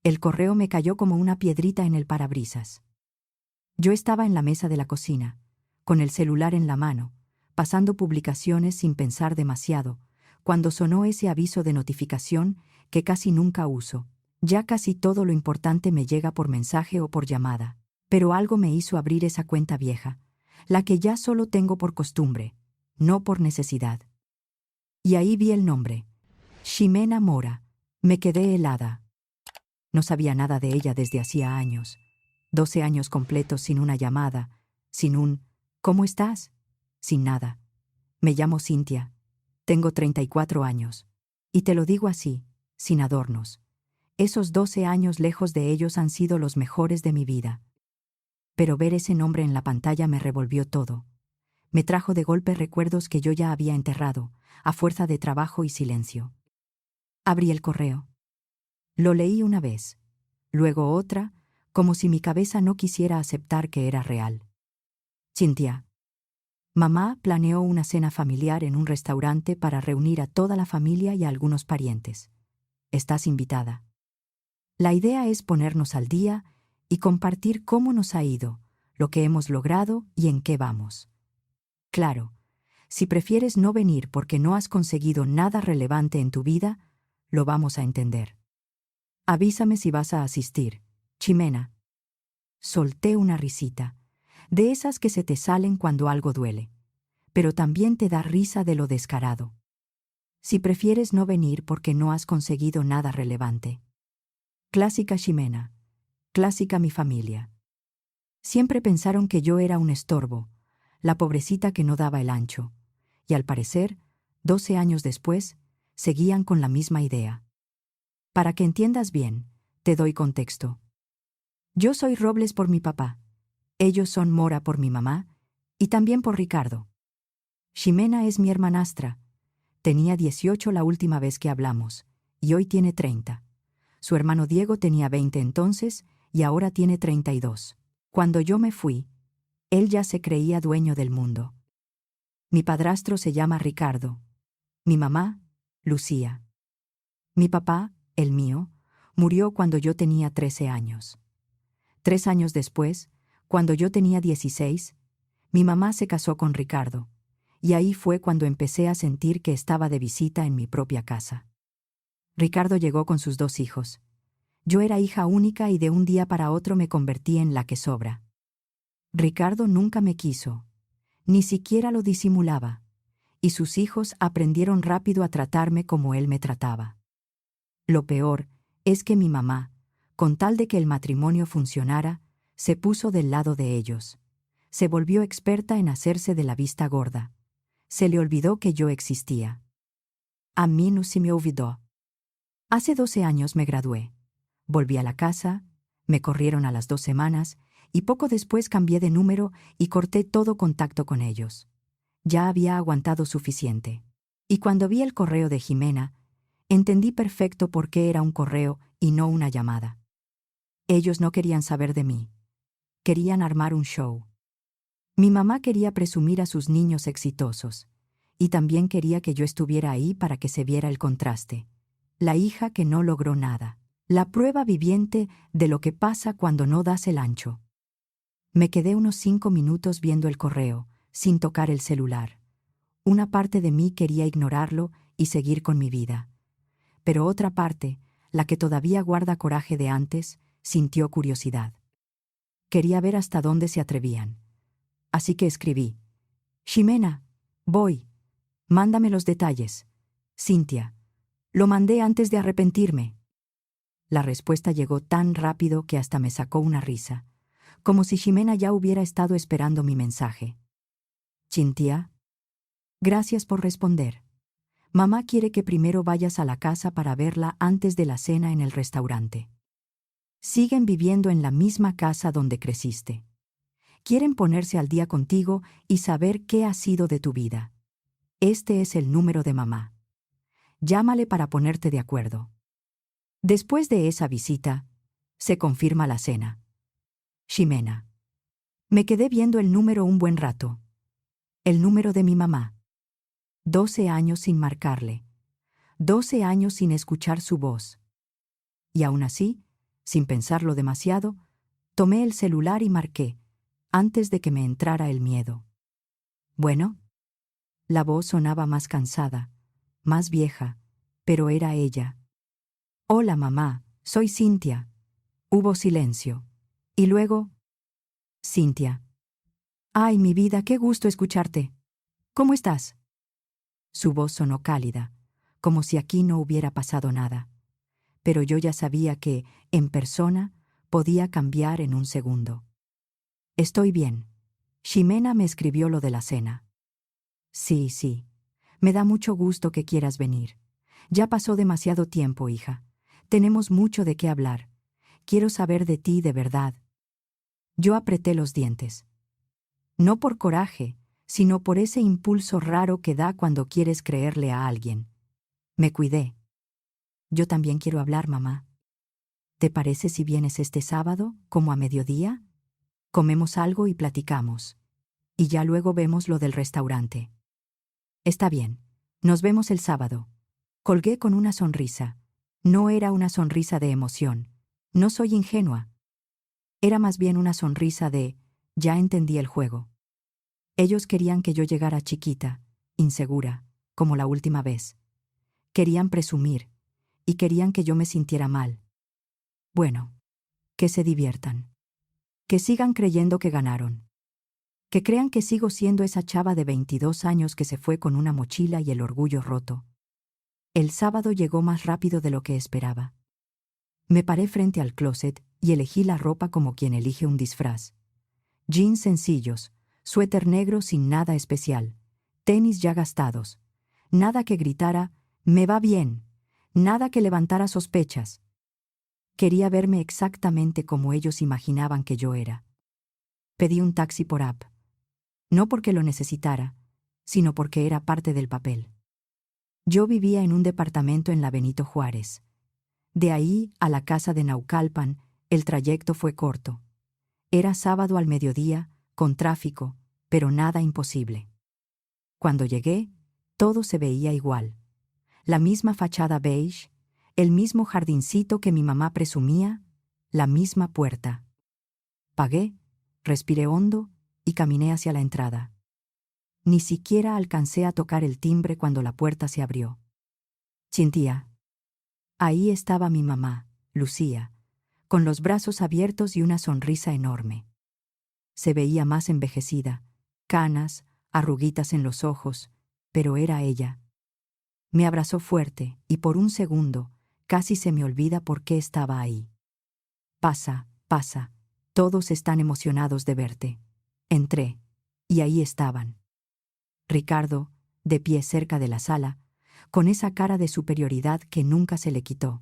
El correo me cayó como una piedrita en el parabrisas. Yo estaba en la mesa de la cocina, con el celular en la mano, pasando publicaciones sin pensar demasiado, cuando sonó ese aviso de notificación que casi nunca uso. Ya casi todo lo importante me llega por mensaje o por llamada, pero algo me hizo abrir esa cuenta vieja, la que ya solo tengo por costumbre, no por necesidad. Y ahí vi el nombre, Ximena Mora. Me quedé helada. No sabía nada de ella desde hacía años, 12 años completos sin una llamada, sin un ¿cómo estás? Sin nada. Me llamo Cintia. Tengo 34 años. Y te lo digo así, sin adornos. Esos 12 años lejos de ellos han sido los mejores de mi vida. Pero ver ese nombre en la pantalla me revolvió todo. Me trajo de golpe recuerdos que yo ya había enterrado, a fuerza de trabajo y silencio. Abrí el correo. Lo leí una vez, luego otra, como si mi cabeza no quisiera aceptar que era real. Cintia. Mamá planeó una cena familiar en un restaurante para reunir a toda la familia y a algunos parientes. Estás invitada. La idea es ponernos al día y compartir cómo nos ha ido, lo que hemos logrado y en qué vamos. Claro, si prefieres no venir porque no has conseguido nada relevante en tu vida, lo vamos a entender. Avísame si vas a asistir, Ximena. Solté una risita, de esas que se te salen cuando algo duele, pero también te da risa de lo descarado. Si prefieres no venir porque no has conseguido nada relevante. Clásica Ximena, clásica mi familia. Siempre pensaron que yo era un estorbo, la pobrecita que no daba el ancho, y al parecer, 12 años después, seguían con la misma idea. Para que entiendas bien, te doy contexto. Yo soy Robles por mi papá, ellos son Mora por mi mamá, y también por Ricardo. Ximena es mi hermanastra. Tenía 18 la última vez que hablamos, y hoy tiene 30. Su hermano Diego tenía 20 entonces, y ahora tiene 32. Cuando yo me fui, él ya se creía dueño del mundo. Mi padrastro se llama Ricardo. Mi mamá, Lucía. Mi papá, el mío, murió cuando yo tenía 13 años. 3 años después, cuando yo tenía 16, mi mamá se casó con Ricardo, y ahí fue cuando empecé a sentir que estaba de visita en mi propia casa. Ricardo llegó con sus 2 hijos. Yo era hija única y de un día para otro me convertí en la que sobra. Ricardo nunca me quiso, ni siquiera lo disimulaba, y sus hijos aprendieron rápido a tratarme como él me trataba. Lo peor es que mi mamá, con tal de que el matrimonio funcionara, se puso del lado de ellos. Se volvió experta en hacerse de la vista gorda. Se le olvidó que yo existía. A mí no se me olvidó. Hace 12 años me gradué. Volví a la casa, me corrieron a las 2 semanas, y poco después cambié de número y corté todo contacto con ellos. Ya había aguantado suficiente. Y cuando vi el correo de Ximena, entendí perfecto por qué era un correo y no una llamada. Ellos no querían saber de mí. Querían armar un show. Mi mamá quería presumir a sus niños exitosos, y también quería que yo estuviera ahí para que se viera el contraste. La hija que no logró nada. La prueba viviente de lo que pasa cuando no das el ancho. Me quedé unos 5 minutos viendo el correo, sin tocar el celular. Una parte de mí quería ignorarlo y seguir con mi vida. Pero otra parte, la que todavía guarda coraje de antes, sintió curiosidad. Quería ver hasta dónde se atrevían. Así que escribí: Ximena, voy. Mándame los detalles. Cintia. Lo mandé antes de arrepentirme. La respuesta llegó tan rápido que hasta me sacó una risa, como si Ximena ya hubiera estado esperando mi mensaje. Cintia. Gracias por responder. Mamá quiere que primero vayas a la casa para verla antes de la cena en el restaurante. Siguen viviendo en la misma casa donde creciste. Quieren ponerse al día contigo y saber qué ha sido de tu vida. Este es el número de mamá. Llámale para ponerte de acuerdo. Después de esa visita, se confirma la cena. Ximena. Me quedé viendo el número un buen rato. El número de mi mamá. 12 años sin marcarle. 12 años sin escuchar su voz. Y aún así, Sin pensarlo demasiado, tomé el celular y marqué, antes de que me entrara el miedo. Bueno, la voz sonaba más cansada, más vieja, pero era ella. Hola, mamá, soy Cynthia. Hubo silencio. Y luego, Cynthia. Ay, mi vida, qué gusto escucharte. ¿Cómo estás? Su voz sonó cálida, como si aquí no hubiera pasado nada. Pero yo ya sabía que, en persona, podía cambiar en un segundo. Estoy bien. Ximena me escribió lo de la cena. Sí, sí. Me da mucho gusto que quieras venir. Ya pasó demasiado tiempo, hija. Tenemos mucho de qué hablar. Quiero saber de ti de verdad. Yo apreté los dientes. No por coraje, sino por ese impulso raro que da cuando quieres creerle a alguien. Me cuidé. Yo también quiero hablar, mamá. ¿Te parece si vienes este sábado, como a mediodía? Comemos algo y platicamos. Y ya luego vemos lo del restaurante. Está bien. Nos vemos el sábado. Colgué con una sonrisa. No era una sonrisa de emoción. No soy ingenua. Era más bien una sonrisa de, ya entendí el juego. Ellos querían que yo llegara chiquita, insegura, como la última vez. Querían presumir, y querían que yo me sintiera mal. Bueno, que se diviertan. Que sigan creyendo que ganaron. Que crean que sigo siendo esa chava de 22 años que se fue con una mochila y el orgullo roto. El sábado llegó más rápido de lo que esperaba. Me paré frente al closet y elegí la ropa como quien elige un disfraz. Jeans sencillos, suéter negro sin nada especial, tenis ya gastados. Nada que gritara, me va bien, nada que levantara sospechas. Quería verme exactamente como ellos imaginaban que yo era. Pedí un taxi por app. No porque lo necesitara, sino porque era parte del papel. Yo vivía en un departamento en la Benito Juárez. De ahí a la casa de Naucalpan, el trayecto fue corto. Era sábado al mediodía, con tráfico, pero nada imposible. Cuando llegué, todo se veía igual. La misma fachada beige, el mismo jardincito que mi mamá presumía, la misma puerta. Pagué, respiré hondo y caminé hacia la entrada. Ni siquiera alcancé a tocar el timbre cuando la puerta se abrió. Cynthia. Ahí estaba mi mamá, Lucía, con los brazos abiertos y una sonrisa enorme. Se veía más envejecida, canas, arruguitas en los ojos, pero era ella. Me abrazó fuerte y por un segundo casi se me olvida por qué estaba ahí. Pasa, pasa, todos están emocionados de verte. Entré, y ahí estaban. Ricardo, de pie cerca de la sala, con esa cara de superioridad que nunca se le quitó.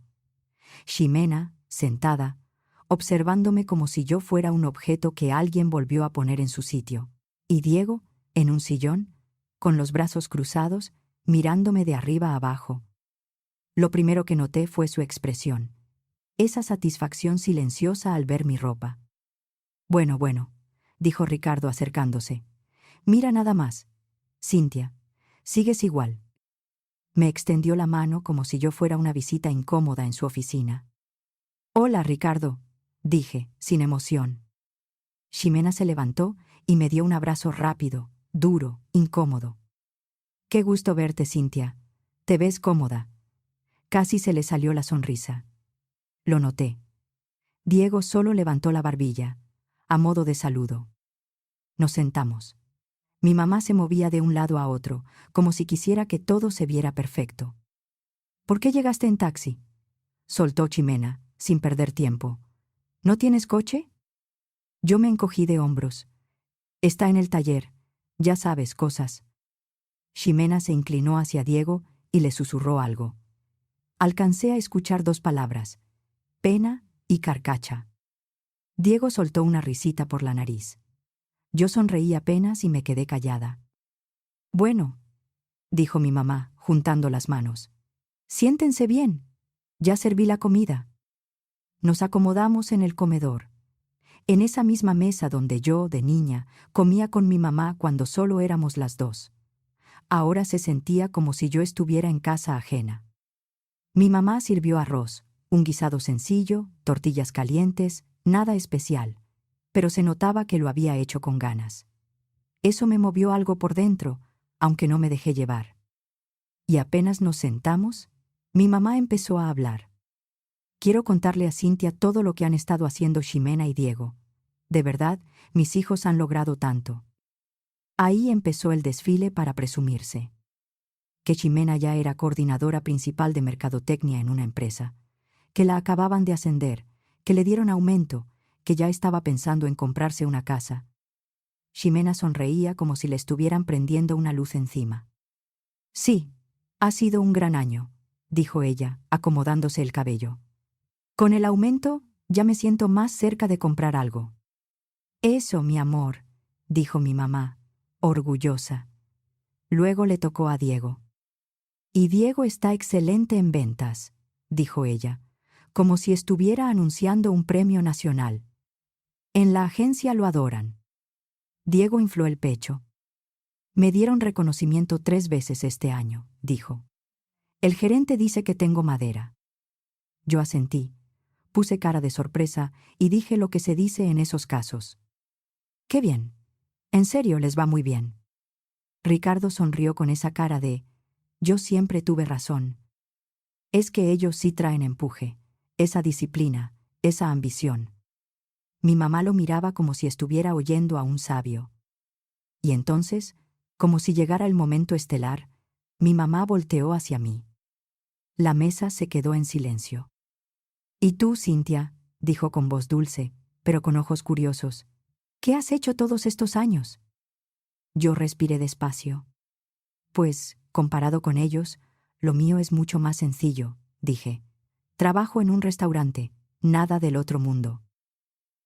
Ximena, sentada, observándome como si yo fuera un objeto que alguien volvió a poner en su sitio. Y Diego, en un sillón, con los brazos cruzados, mirándome de arriba a abajo. Lo primero que noté fue su expresión, esa satisfacción silenciosa al ver mi ropa. Bueno, bueno, dijo Ricardo acercándose. Mira nada más. Cynthia, sigues igual. Me extendió la mano como si yo fuera una visita incómoda en su oficina. Hola, Ricardo, dije, sin emoción. Ximena se levantó y me dio un abrazo rápido, duro, incómodo. Qué gusto verte, Cynthia. Te ves cómoda. Casi se le salió la sonrisa. Lo noté. Diego solo levantó la barbilla, a modo de saludo. Nos sentamos. Mi mamá se movía de un lado a otro, como si quisiera que todo se viera perfecto. ¿Por qué llegaste en taxi? Soltó Ximena, sin perder tiempo. ¿No tienes coche? Yo me encogí de hombros. Está en el taller. Ya sabes, cosas. Ximena se inclinó hacia Diego y le susurró algo. Alcancé a escuchar dos palabras: pena y carcacha. Diego soltó una risita por la nariz. Yo sonreí apenas y me quedé callada. Bueno, dijo mi mamá, juntando las manos. Siéntense bien. Ya serví la comida. Nos acomodamos en el comedor, en esa misma mesa donde yo, de niña, comía con mi mamá cuando solo éramos las dos. Ahora se sentía como si yo estuviera en casa ajena. Mi mamá sirvió arroz, Un guisado sencillo, tortillas calientes, nada especial, pero se notaba que lo había hecho con ganas. Eso me movió algo por dentro, aunque no me dejé llevar. Y apenas nos sentamos, mi mamá empezó a hablar. Quiero contarle a Cynthia todo lo que han estado haciendo Ximena y Diego. De verdad, mis hijos han logrado tanto. Ahí empezó el desfile para presumirse. Que Ximena ya era coordinadora principal de mercadotecnia en una empresa, que la acababan de ascender, que le dieron aumento, que ya estaba pensando en comprarse una casa. Ximena sonreía como si le estuvieran prendiendo una luz encima. Sí, ha sido un gran año, dijo ella, acomodándose el cabello. Con el aumento, ya me siento más cerca de comprar algo. Eso, mi amor, dijo mi mamá, orgullosa. Luego le tocó a Diego. Y Diego está excelente en ventas, dijo ella, como si estuviera anunciando un premio nacional. En la agencia lo adoran. Diego infló el pecho. Me dieron reconocimiento 3 veces este año, dijo. El gerente dice que tengo madera. Yo asentí, puse cara de sorpresa y dije lo que se dice en esos casos. ¡Qué bien! En serio, les va muy bien. Ricardo sonrió con esa cara de, yo siempre tuve razón. Es que ellos sí traen empuje, esa disciplina, esa ambición. Mi mamá lo miraba como si estuviera oyendo a un sabio. Y entonces, como si llegara el momento estelar, mi mamá volteó hacia mí. La mesa se quedó en silencio. «¿Y tú, Cynthia?», dijo con voz dulce, pero con ojos curiosos. «¿Qué has hecho todos estos años?». Yo respiré despacio. «Pues, comparado con ellos, lo mío es mucho más sencillo», dije. «Trabajo en un restaurante, nada del otro mundo».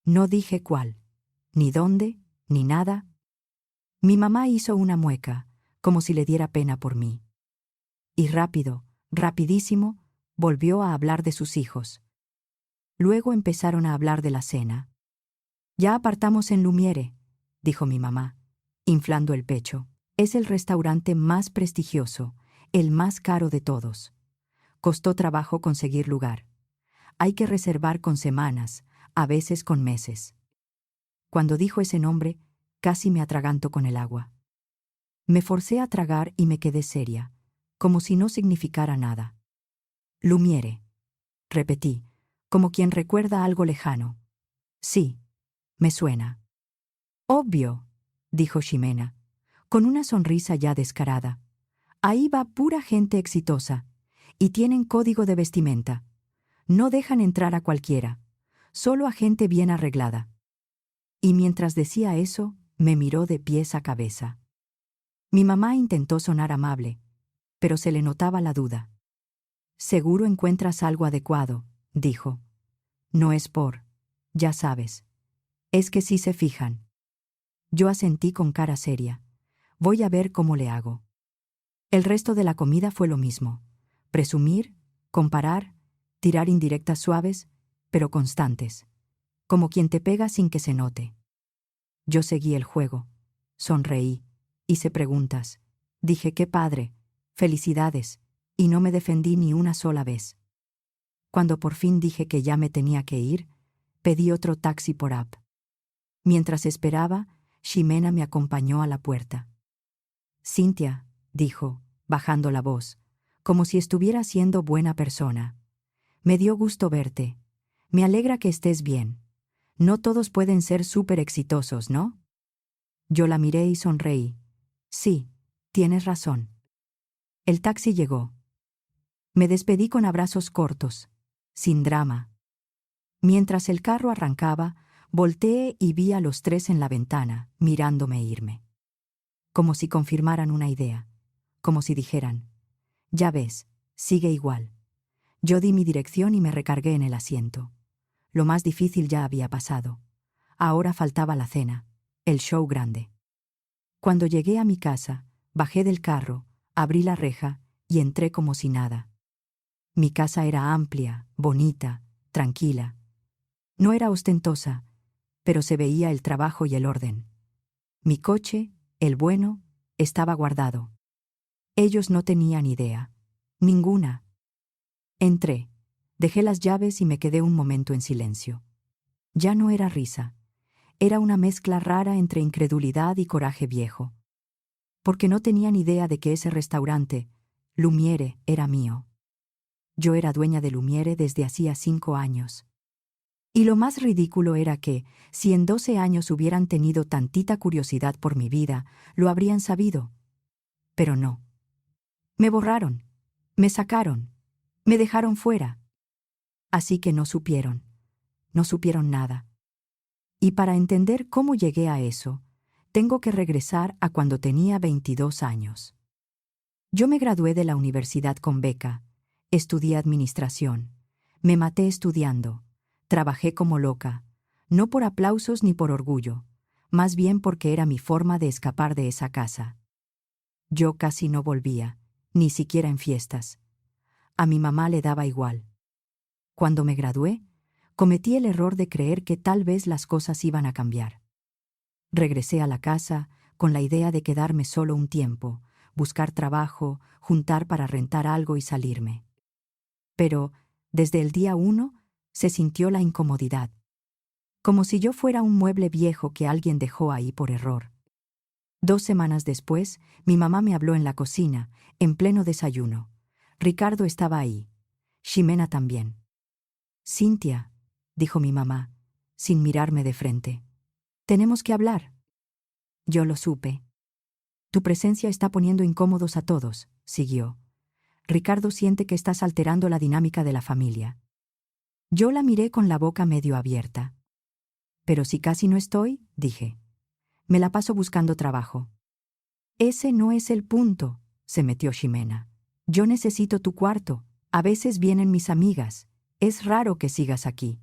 No dije cuál, ni dónde, ni nada. Mi mamá hizo una mueca, como si le diera pena por mí. Y rápido, rapidísimo, volvió a hablar de sus hijos. Luego empezaron a hablar de la cena. «Ya apartamos en Lumiere», dijo mi mamá, inflando el pecho. «Es el restaurante más prestigioso, el más caro de todos. Costó trabajo conseguir lugar. Hay que reservar con semanas, a veces con meses». Cuando dijo ese nombre, casi me atraganto con el agua. Me forcé a tragar y me quedé seria, como si no significara nada. «Lumiere», repetí, como quien recuerda algo lejano. «Sí, me suena». «Obvio», dijo Ximena, con una sonrisa ya descarada. «Ahí va pura gente exitosa, y tienen código de vestimenta. No dejan entrar a cualquiera, solo a gente bien arreglada». Y mientras decía eso, me miró de pies a cabeza. Mi mamá intentó sonar amable, pero se le notaba la duda. «Seguro encuentras algo adecuado», dijo. «No es por, ya sabes. Es que sí se fijan». Yo asentí con cara seria. «Voy a ver cómo le hago». El resto de la comida fue lo mismo. Presumir, comparar, tirar indirectas suaves, pero constantes. Como quien te pega sin que se note. Yo seguí el juego. Sonreí. Hice preguntas. Dije «qué padre, felicidades», y no me defendí ni una sola vez. Cuando por fin dije que ya me tenía que ir, pedí otro taxi por app. Mientras esperaba, Ximena me acompañó a la puerta. «Cynthia», dijo, bajando la voz, como si estuviera siendo buena persona. «Me dio gusto verte. Me alegra que estés bien. No todos pueden ser súper exitosos, ¿no?». Yo la miré y sonreí. «Sí, tienes razón». El taxi llegó. Me despedí con abrazos cortos, sin drama. Mientras el carro arrancaba, volteé y vi a los 3 en la ventana, mirándome irme. Como si confirmaran una idea, como si dijeran, «Ya ves, sigue igual». Yo di mi dirección y me recargué en el asiento. Lo más difícil ya había pasado. Ahora faltaba la cena, el show grande. Cuando llegué a mi casa, bajé del carro, abrí la reja y entré como si nada. Mi casa era amplia, bonita, tranquila. No era ostentosa, pero se veía el trabajo y el orden. Mi coche, el bueno, estaba guardado. Ellos no tenían idea. Ninguna. Entré. Dejé las llaves y me quedé un momento en silencio. Ya no era risa. Era una mezcla rara entre incredulidad y coraje viejo. Porque no tenía ni idea de que ese restaurante, Lumiere, era mío. Yo era dueña de Lumiere desde hacía 5 años. Y lo más ridículo era que, si en 12 años hubieran tenido tantita curiosidad por mi vida, lo habrían sabido. Pero no. Me borraron. Me sacaron. Me dejaron fuera. Así que no supieron. No supieron nada. Y para entender cómo llegué a eso, tengo que regresar a cuando tenía 22 años. Yo me gradué de la universidad con beca, estudié administración, me maté estudiando, trabajé como loca, no por aplausos ni por orgullo, más bien porque era mi forma de escapar de esa casa. Yo casi no volvía, ni siquiera en fiestas. A mi mamá le daba igual. Cuando me gradué, cometí el error de creer que tal vez las cosas iban a cambiar. Regresé a la casa con la idea de quedarme solo un tiempo, buscar trabajo, juntar para rentar algo y salirme. Pero, desde el día 1, se sintió la incomodidad. Como si yo fuera un mueble viejo que alguien dejó ahí por error. 2 semanas después, mi mamá me habló en la cocina, en pleno desayuno. Ricardo estaba ahí. Ximena también. «Cintia», dijo mi mamá, sin mirarme de frente. «Tenemos que hablar». Yo lo supe. «Tu presencia está poniendo incómodos a todos», siguió. «Ricardo siente que estás alterando la dinámica de la familia». Yo la miré con la boca medio abierta. «Pero si casi no estoy», dije. «Me la paso buscando trabajo». «Ese no es el punto», se metió Ximena. «Yo necesito tu cuarto. A veces vienen mis amigas. Es raro que sigas aquí».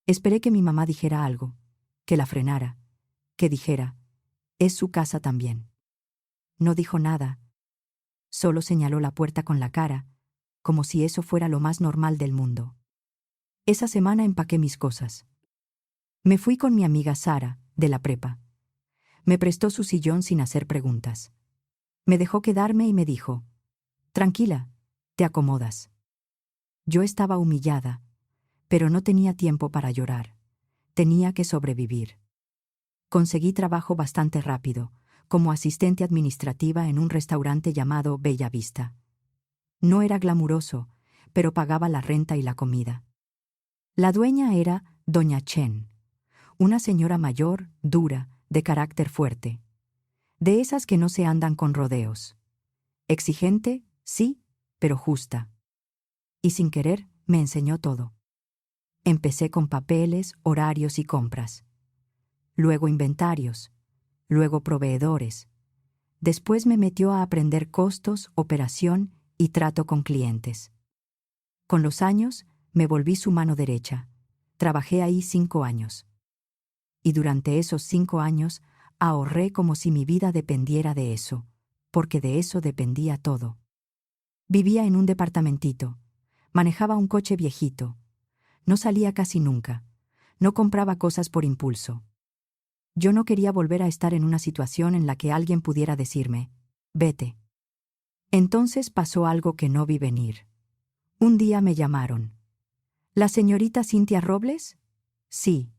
Esperé que mi mamá dijera algo, que la frenara, que dijera, «Es su casa también». No dijo nada. Solo señaló la puerta con la cara, como si eso fuera lo más normal del mundo. Esa semana empaqué mis cosas. Me fui con mi amiga Sara, de la prepa. Me prestó su sillón sin hacer preguntas. Me dejó quedarme y me dijo, «Tranquila, te acomodas». Yo estaba humillada, pero no tenía tiempo para llorar. Tenía que sobrevivir. Conseguí trabajo bastante rápido, como asistente administrativa en un restaurante llamado Bella Vista. No era glamuroso, pero pagaba la renta y la comida. La dueña era doña Chen, una señora mayor, dura, de carácter fuerte. De esas que no se andan con rodeos. Exigente, sí, pero justa. Y sin querer, me enseñó todo. Empecé con papeles, horarios y compras. Luego inventarios. Luego proveedores. Después me metió a aprender costos, operación y trato con clientes. Con los años, me volví su mano derecha. Trabajé ahí 5 años. Y durante esos 5 años, ahorré como si mi vida dependiera de eso, porque de eso dependía todo. Vivía en un departamentito, manejaba un coche viejito, no salía casi nunca, no compraba cosas por impulso. Yo no quería volver a estar en una situación en la que alguien pudiera decirme, «Vete». Entonces pasó algo que no vi venir. Un día me llamaron. «¿La señorita Cintia Robles?» «Sí».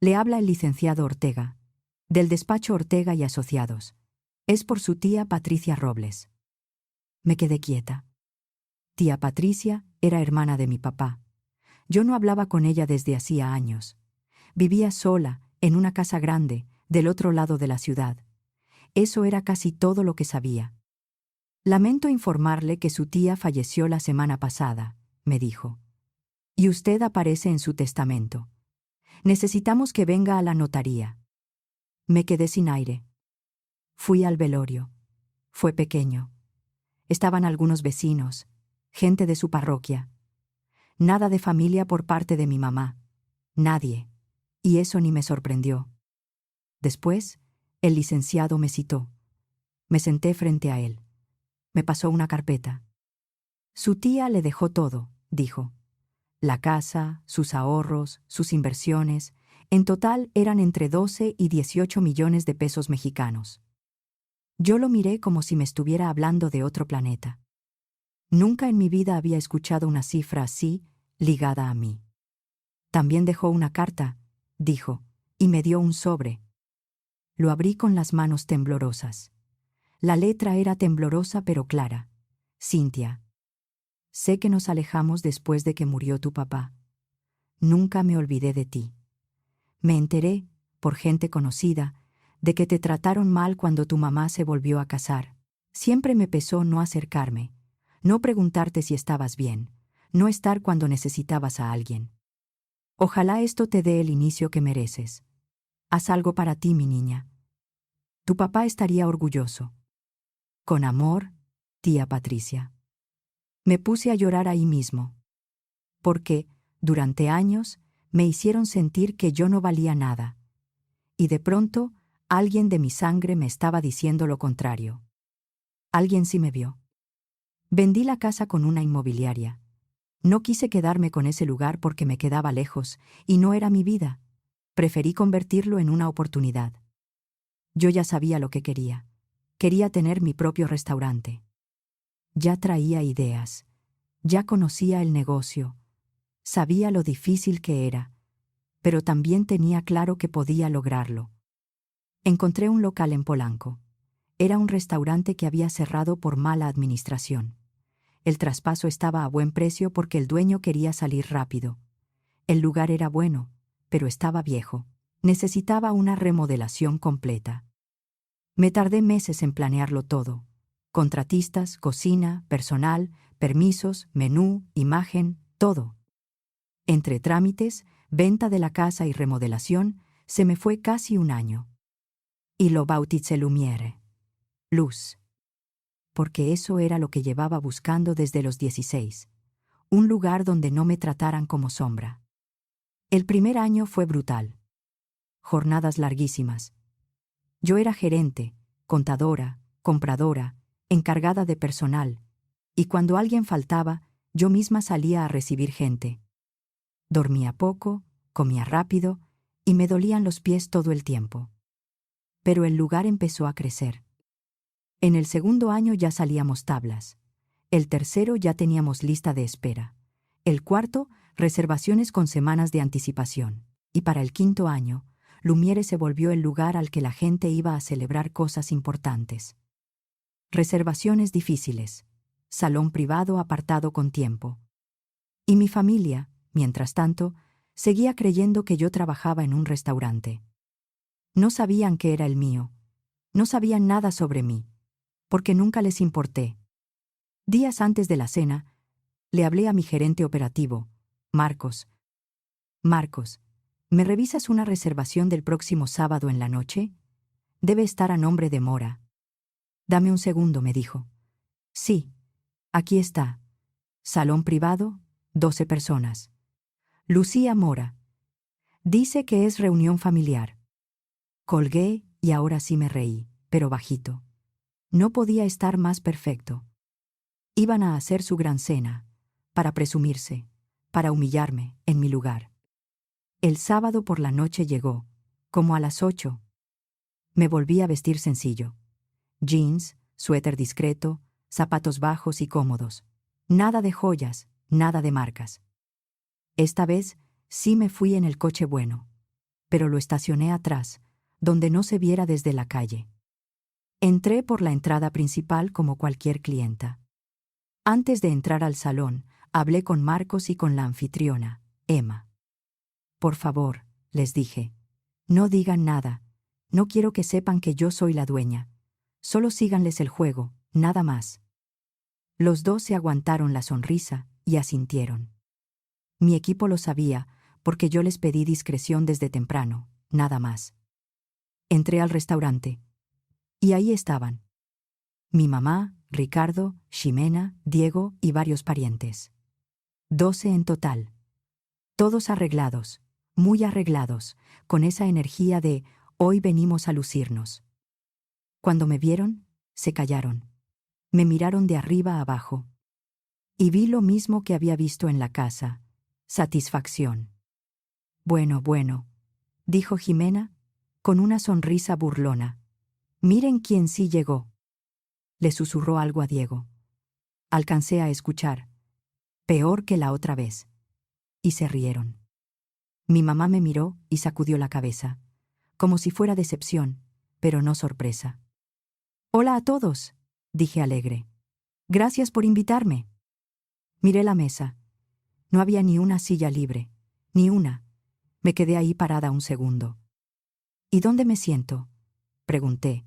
«Le habla el licenciado Ortega, del despacho Ortega y Asociados. Es por su tía Patricia Robles». Me quedé quieta. Tía Patricia era hermana de mi papá. Yo no hablaba con ella desde hacía años. Vivía sola, en una casa grande, del otro lado de la ciudad. Eso era casi todo lo que sabía. «Lamento informarle que su tía falleció la semana pasada», me dijo. «Y usted aparece en su testamento. Necesitamos que venga a la notaría». Me quedé sin aire. Fui al velorio. Fue pequeño. Estaban algunos vecinos, gente de su parroquia. Nada de familia por parte de mi mamá. Nadie. Y eso ni me sorprendió. Después, el licenciado me citó. Me senté frente a él. Me pasó una carpeta. «Su tía le dejó todo», dijo. «La casa, sus ahorros, sus inversiones, en total eran entre 12 y 18 millones de pesos mexicanos». Yo lo miré como si me estuviera hablando de otro planeta. Nunca en mi vida había escuchado una cifra así, ligada a mí. También dejó una carta, dijo, y me dio un sobre. Lo abrí con las manos temblorosas. La letra era temblorosa pero clara. Cintia. Sé que nos alejamos después de que murió tu papá. Nunca me olvidé de ti. Me enteré, por gente conocida, de que te trataron mal cuando tu mamá se volvió a casar. Siempre me pesó no acercarme, no preguntarte si estabas bien, no estar cuando necesitabas a alguien. Ojalá esto te dé el inicio que mereces. Haz algo para ti, mi niña. Tu papá estaría orgulloso. Con amor, tía Patricia. Me puse a llorar ahí mismo. Porque, durante años, me hicieron sentir que yo no valía nada. Y de pronto, alguien de mi sangre me estaba diciendo lo contrario. Alguien sí me vio. Vendí la casa con una inmobiliaria. No quise quedarme con ese lugar porque me quedaba lejos, y no era mi vida. Preferí convertirlo en una oportunidad. Yo ya sabía lo que quería. Quería tener mi propio restaurante. Ya traía ideas. Ya conocía el negocio. Sabía lo difícil que era, pero también tenía claro que podía lograrlo. Encontré un local en Polanco. Era un restaurante que había cerrado por mala administración. El traspaso estaba a buen precio porque el dueño quería salir rápido. El lugar era bueno, pero estaba viejo. Necesitaba una remodelación completa. Me tardé meses en planearlo todo. Contratistas, cocina, personal, permisos, menú, imagen, todo. Entre trámites, venta de la casa y remodelación, se me fue casi un año. Y lo bauticé Lumiere. Luz. Porque eso era lo que llevaba buscando desde los 16. Un lugar donde no me trataran como sombra. El primer año fue brutal. Jornadas larguísimas. Yo era gerente, contadora, compradora, encargada de personal, y cuando alguien faltaba, yo misma salía a recibir gente. Dormía poco, comía rápido, y me dolían los pies todo el tiempo. Pero el lugar empezó a crecer. En el segundo año ya salíamos tablas. El tercero ya teníamos lista de espera. El cuarto, reservaciones con semanas de anticipación. Y para el quinto año, Lumiere se volvió el lugar al que la gente iba a celebrar cosas importantes. Reservaciones difíciles. Salón privado apartado con tiempo. Y mi familia, mientras tanto, seguía creyendo que yo trabajaba en un restaurante. No sabían que era el mío. No sabían nada sobre mí, porque nunca les importé. Días antes de la cena, le hablé a mi gerente operativo, Marcos. Marcos, ¿me revisas una reservación del próximo sábado en la noche? Debe estar a nombre de Mora. Dame un segundo, me dijo. Sí, aquí está. Salón privado, 12 personas. Lucía Mora. Dice que es reunión familiar. Colgué y ahora sí me reí, pero bajito. No podía estar más perfecto. Iban a hacer su gran cena, para presumirse, para humillarme, en mi lugar. El sábado por la noche llegó, como a las 8. Me volví a vestir sencillo. Jeans, suéter discreto, zapatos bajos y cómodos. Nada de joyas, nada de marcas. Esta vez sí me fui en el coche bueno, pero lo estacioné atrás, donde no se viera desde la calle. Entré por la entrada principal como cualquier clienta. Antes de entrar al salón, hablé con Marcos y con la anfitriona, Emma. Por favor, les dije, no digan nada, no quiero que sepan que yo soy la dueña. Solo síganles el juego, nada más. Los dos se aguantaron la sonrisa y asintieron. Mi equipo lo sabía, porque yo les pedí discreción desde temprano, nada más. Entré al restaurante. Y ahí estaban. Mi mamá, Ricardo, Ximena, Diego y varios parientes. 12 en total. Todos arreglados, muy arreglados, con esa energía de hoy venimos a lucirnos. Cuando me vieron, se callaron. Me miraron de arriba a abajo. Y vi lo mismo que había visto en la casa. Satisfacción. Bueno, bueno, dijo Ximena, con una sonrisa burlona. Miren quién sí llegó. Le susurró algo a Diego. Alcancé a escuchar. Peor que la otra vez. Y se rieron. Mi mamá me miró y sacudió la cabeza, como si fuera decepción, pero no sorpresa. «Hola a todos», dije alegre. «Gracias por invitarme». Miré la mesa. No había ni una silla libre, ni una. Me quedé ahí parada un segundo. «¿Y dónde me siento?», pregunté,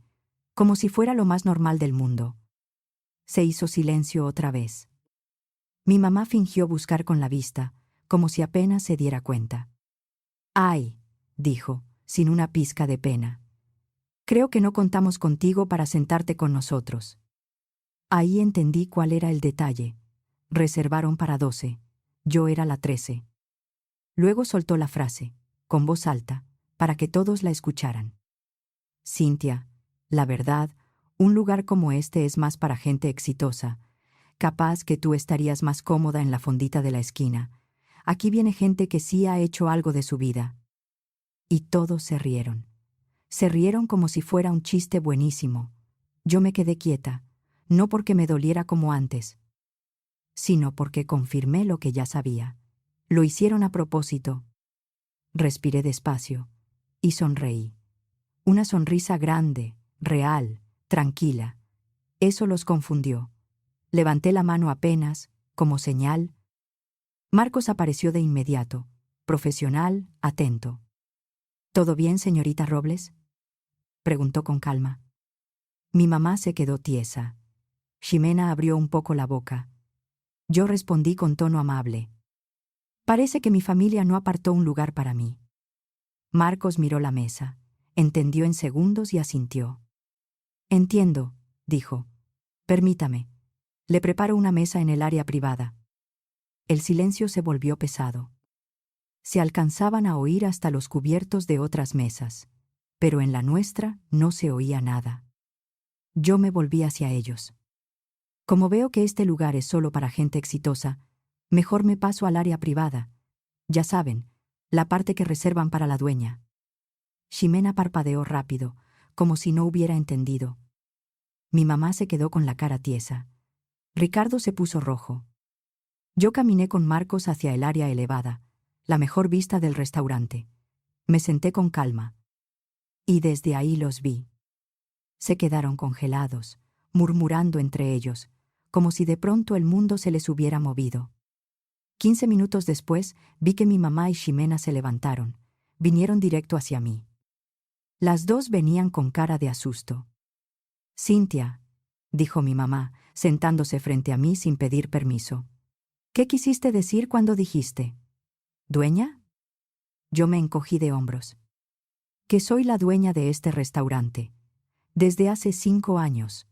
como si fuera lo más normal del mundo. Se hizo silencio otra vez. Mi mamá fingió buscar con la vista, como si apenas se diera cuenta. «Ay», dijo, sin una pizca de pena. «Creo que no contamos contigo para sentarte con nosotros». Ahí entendí cuál era el detalle. Reservaron para 12. Yo era la 13. Luego soltó la frase, con voz alta, para que todos la escucharan. «Cynthia, la verdad, un lugar como este es más para gente exitosa. Capaz que tú estarías más cómoda en la fondita de la esquina. Aquí viene gente que sí ha hecho algo de su vida». Y todos se rieron. Se rieron como si fuera un chiste buenísimo. Yo me quedé quieta, no porque me doliera como antes, sino porque confirmé lo que ya sabía. Lo hicieron a propósito. Respiré despacio y sonreí. Una sonrisa grande, real, tranquila. Eso los confundió. Levanté la mano apenas, como señal. Marcos apareció de inmediato, profesional, atento. «¿Todo bien, señorita Robles?», preguntó con calma. Mi mamá se quedó tiesa. Ximena abrió un poco la boca. Yo respondí con tono amable. «Parece que mi familia no apartó un lugar para mí». Marcos miró la mesa, entendió en segundos y asintió. «Entiendo», dijo. «Permítame. Le preparo una mesa en el área privada». El silencio se volvió pesado. Se alcanzaban a oír hasta los cubiertos de otras mesas, pero en la nuestra no se oía nada. Yo me volví hacia ellos. «Como veo que este lugar es solo para gente exitosa, mejor me paso al área privada. Ya saben, la parte que reservan para la dueña». Ximena parpadeó rápido, como si no hubiera entendido. Mi mamá se quedó con la cara tiesa. Ricardo se puso rojo. Yo caminé con Marcos hacia el área elevada, la mejor vista del restaurante. Me senté con calma. Y desde ahí los vi. Se quedaron congelados, murmurando entre ellos, como si de pronto el mundo se les hubiera movido. 15 minutos después vi que mi mamá y Ximena se levantaron, vinieron directo hacia mí. Las dos venían con cara de asusto. «Cynthia», dijo mi mamá, sentándose frente a mí sin pedir permiso. «¿Qué quisiste decir cuando dijiste? ¿Dueña?». Yo me encogí de hombros. «Que soy la dueña de este restaurante. Desde hace 5 años».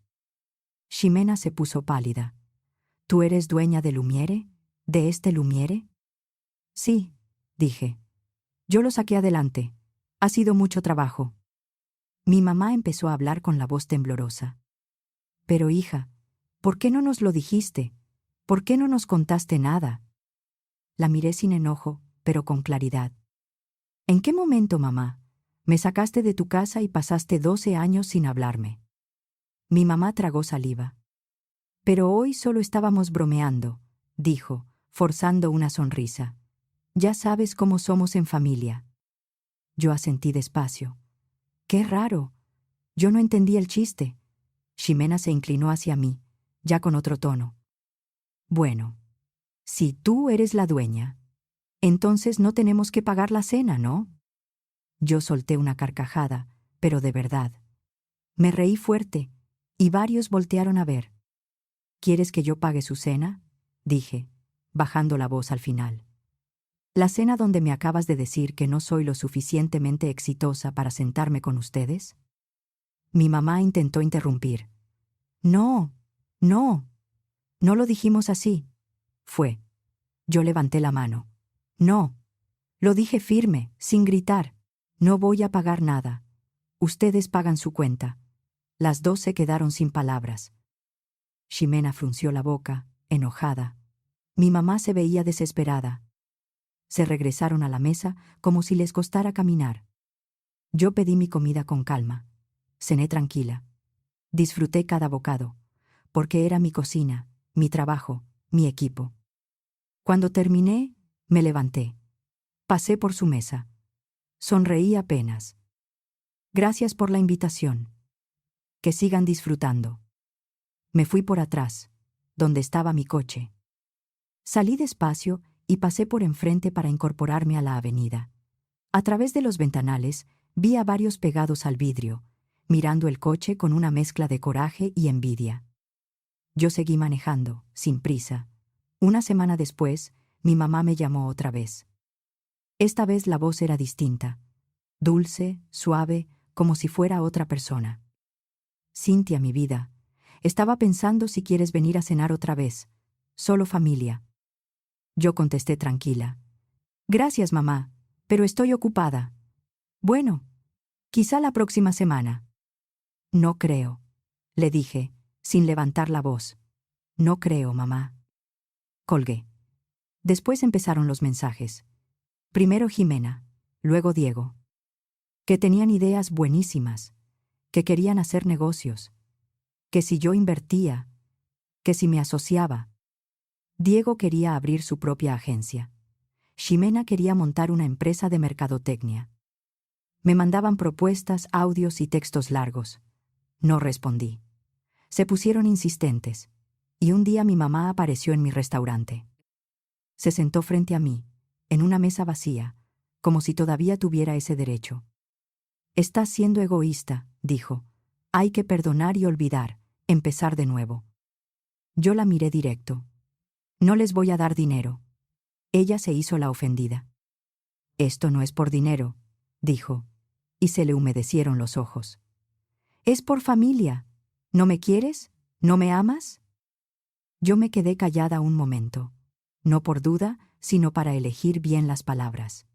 Ximena se puso pálida. «¿Tú eres dueña de Lumiere? ¿De este Lumiere?». «Sí», dije. «Yo lo saqué adelante. Ha sido mucho trabajo». Mi mamá empezó a hablar con la voz temblorosa. «Pero hija, ¿por qué no nos lo dijiste? ¿Por qué no nos contaste nada?». La miré sin enojo, pero con claridad. «¿En qué momento, mamá? Me sacaste de tu casa y pasaste 12 años sin hablarme». Mi mamá tragó saliva. «Pero hoy solo estábamos bromeando», dijo, forzando una sonrisa. «Ya sabes cómo somos en familia». Yo asentí despacio. «Qué raro. Yo no entendí el chiste». Ximena se inclinó hacia mí, ya con otro tono. «Bueno, si tú eres la dueña, entonces no tenemos que pagar la cena, ¿no?». Yo solté una carcajada, pero de verdad. Me reí fuerte, y varios voltearon a ver. «¿Quieres que yo pague su cena?», dije, bajando la voz al final. «¿La cena donde me acabas de decir que no soy lo suficientemente exitosa para sentarme con ustedes?». Mi mamá intentó interrumpir. «No, no, no lo dijimos así». Fue. Yo levanté la mano. «No». Lo dije firme, sin gritar. «No voy a pagar nada. Ustedes pagan su cuenta». Las dos se quedaron sin palabras. Ximena frunció la boca, enojada. Mi mamá se veía desesperada. Se regresaron a la mesa como si les costara caminar. Yo pedí mi comida con calma. Cené tranquila. Disfruté cada bocado, porque era mi cocina, mi trabajo, mi equipo. Cuando terminé, me levanté. Pasé por su mesa. Sonreí apenas. Gracias por la invitación. Que sigan disfrutando. Me fui por atrás, donde estaba mi coche. Salí despacio y pasé por enfrente para incorporarme a la avenida. A través de los ventanales, vi a varios pegados al vidrio, mirando el coche con una mezcla de coraje y envidia. Yo seguí manejando, sin prisa. Una semana después, mi mamá me llamó otra vez. Esta vez la voz era distinta, dulce, suave, como si fuera otra persona. Cintia, mi vida, estaba pensando si quieres venir a cenar otra vez, solo familia. Yo contesté tranquila. Gracias, mamá, pero estoy ocupada. Bueno, quizá la próxima semana. No creo, le dije, sin levantar la voz. No creo, mamá. Colgué. Después empezaron los mensajes. Primero Jimena, luego Diego. Que tenían ideas buenísimas, que querían hacer negocios, que si yo invertía, que si me asociaba. Diego quería abrir su propia agencia. Ximena quería montar una empresa de mercadotecnia. Me mandaban propuestas, audios y textos largos. No respondí. Se pusieron insistentes, y un día mi mamá apareció en mi restaurante. Se sentó frente a mí, en una mesa vacía, como si todavía tuviera ese derecho. Estás siendo egoísta, dijo. Hay que perdonar y olvidar, empezar de nuevo. Yo la miré directo. No les voy a dar dinero. Ella se hizo la ofendida. Esto no es por dinero, dijo, y se le humedecieron los ojos. Es por familia. ¿No me quieres? ¿No me amas? Yo me quedé callada un momento, no por duda, sino para elegir bien las palabras.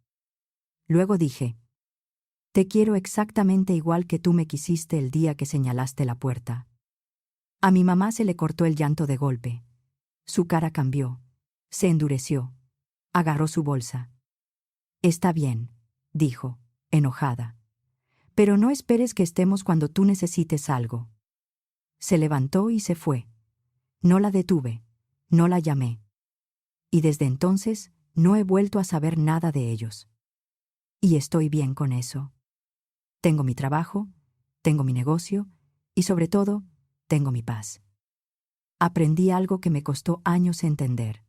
Luego dije, te quiero exactamente igual que tú me quisiste el día que señalaste la puerta. A mi mamá se le cortó el llanto de golpe. Su cara cambió, se endureció, agarró su bolsa. Está bien, dijo, enojada. Pero no esperes que estemos cuando tú necesites algo. Se levantó y se fue. No la detuve, no la llamé. Y desde entonces no he vuelto a saber nada de ellos. Y estoy bien con eso. Tengo mi trabajo, tengo mi negocio y sobre todo, tengo mi paz. Aprendí algo que me costó años entender.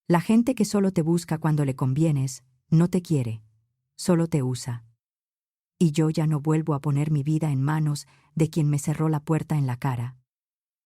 La gente que solo te busca cuando le convienes, no te quiere, solo te usa. Y yo ya no vuelvo a poner mi vida en manos de quien me cerró la puerta en la cara.